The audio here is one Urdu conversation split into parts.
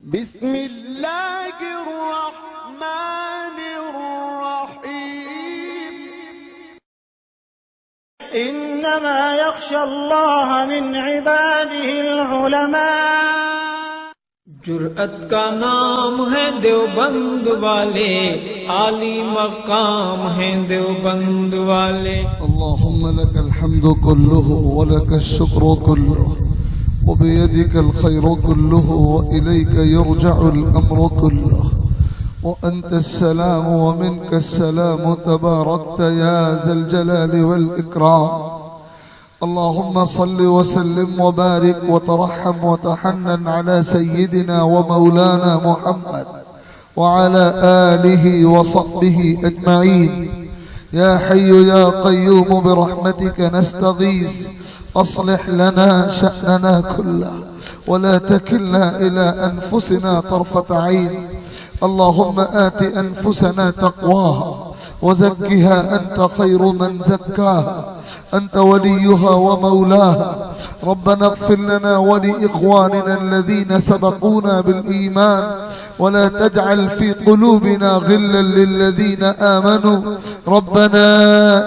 بسم اللہ الرحمن الرحیم انما یخشی اللہ من عباده العلماء۔ جرأت کا نام ہے دیوبند والے، عالی مقام ہیں دیوبند والے۔ اللهم لك الحمد كله ولك الشكر كله وبيدك الخير كله وإليك يرجع الأمر كله وأنت السلام ومنك السلام تباركت يا ذا الجلال والإكرام۔ اللهم صل وسلم وبارك وترحم وتحنن على سيدنا ومولانا محمد وعلى آله وصحبه أجمعين۔ يا حي يا قيوم برحمتك نستغيث، أصلح لنا شأننا كله ولا تكلنا إلى أنفسنا طرفة عين۔ اللهم آت أنفسنا تقواها وزكها أنت خير من زكاها، أنت وليها ومولاها۔ ربنا اغفر لنا ولإخواننا الذين سبقونا بالإيمان ولا تجعل في قلوبنا غلا للذين آمنوا ربنا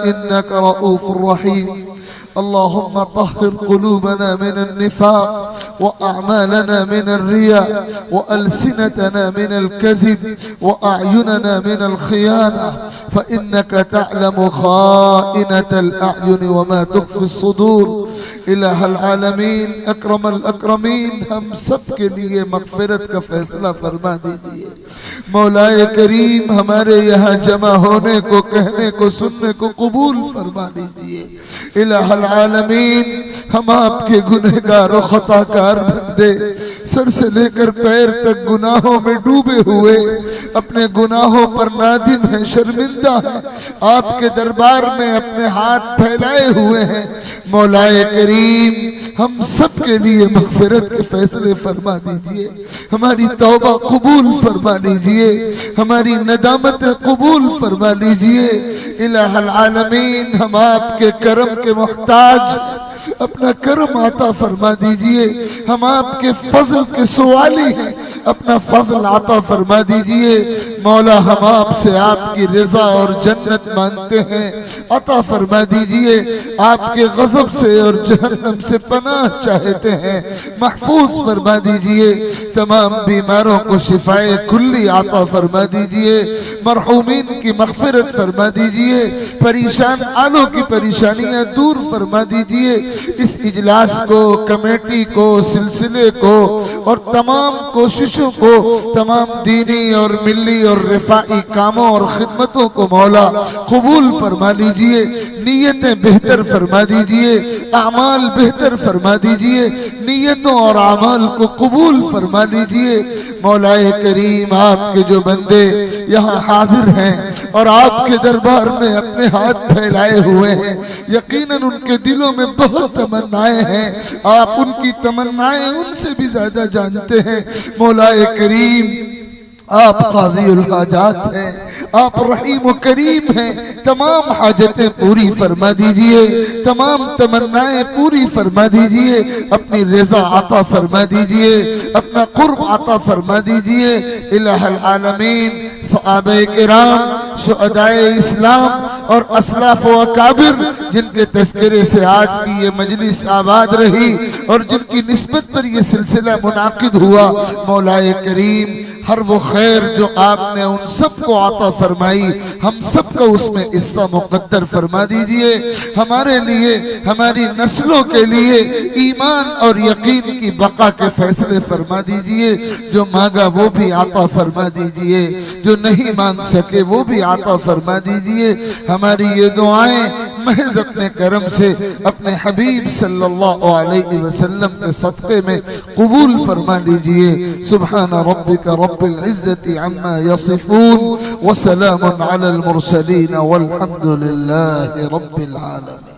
إنك رؤوف رحيم۔ اللهم طهر قلوبنا من النفاق وأعمالنا من الرياء وألسنتنا من الكذب وأعيننا من الخيانة، فإنك تعلم خائنة الأعين وما تخفي الصدور۔ الہ العالمین اکرم الاکرمین، ہم سب کے لیے مغفرت کا فیصلہ فرما دیجئے۔ مولا کریم ہمارے یہاں جمع ہونے کو، کہنے کو، سننے کو قبول فرما دیجئے۔ الہ العالمین ہم آپ کے گنہگار و خطاکار بندے، سر سے لے کر پیر تک گناہوں میں ڈوبے ہوئے، اپنے گناہوں پر نادم ہیں، شرمندہ ہیں، آپ کے دربار میں اپنے ہاتھ پھیلائے ہوئے ہیں۔ مولا کریم ہم سب کے لیے مغفرت کے فیصلے فرما دیجئے، ہماری توبہ قبول فرما لیجئے، ہماری ندامت قبول فرما لیجئے۔ الہ العالمین ہم آپ کے کرم کے محتاج، اپنا کرم عطا فرما دیجئے۔ ہم آپ کے فضل کے سوالی ہیں، اپنا فضل عطا فرما دیجئے۔ مولا ہم آپ سے آپ کی رضا اور جنت مانگتے ہیں، عطا فرما دیجئے۔ آپ کے غضب سے اور جہنم سے پناہ چاہتے ہیں، محفوظ فرما دیجئے۔ تمام بیماروں کو شفائے کلی عطا فرما دیجئے، مرحومین کی مغفرت فرما دیجئے، پریشان آلوں کی پریشانیاں دور فرما دیجئے۔ اس اجلاس کو، کمیٹی کو، سلسلے کو اور تمام کوششوں کو، تمام دینی اور ملی اور رفائی کاموں اور خدمتوں کو مولا قبول فرما لیجئے۔ نیتیں بہتر فرما دیجئے، اعمال بہتر فرما دیجئے، نیتوں اور اعمال کو قبول فرما لیجئے۔ مولا کریم آپ کے جو بندے یہاں حاضر ہیں اور آپ کے دربار میں اپنے ہاتھ پھیلائے ہوئے ہیں، یقیناً ان کے دلوں میں بہت تمنائیں ہیں، آپ ان کی تمنائیں ان سے بھی زیادہ جانتے ہیں۔ مولا کریم آپ قاضی الحاجات ہیں، آپ رحیم و کریم ہیں، تمام حاجتیں پوری فرما دیجئے، تمام تمنائیں پوری فرما دیجئے، اپنی رضا عطا فرما دیجئے، اپنا قرب عطا فرما دیجئے۔ الہ العالمین صحابہ کرام، شہدائے اسلام اور اسلاف و اکابر جن کے تذکرے سے آج کی یہ مجلس آباد رہی اور جن کی نسبت پر یہ سلسلہ منعقد ہوا، مولا کریم ہر وہ خیر جو آپ نے ان سب کو عطا فرمائی، ہم سب کو اس میں حصہ مقدر فرما دیجئے۔ ہمارے لیے، ہماری نسلوں کے لیے ایمان اور یقین کی بقا کے فیصلے فرما دیجئے۔ جو مانگا وہ بھی عطا فرما دیجئے، جو نہیں مانگ سکے وہ بھی عطا فرما دیجئے۔ ہماری یہ دعائیں محض اپنے کرم سے اپنے حبیب صلی اللہ علیہ وسلم کے صدقے میں قبول فرما لیجئے۔ سبحان ربک رب العزت عما یصفون وسلام علی المرسلین والحمد للہ رب العالمین۔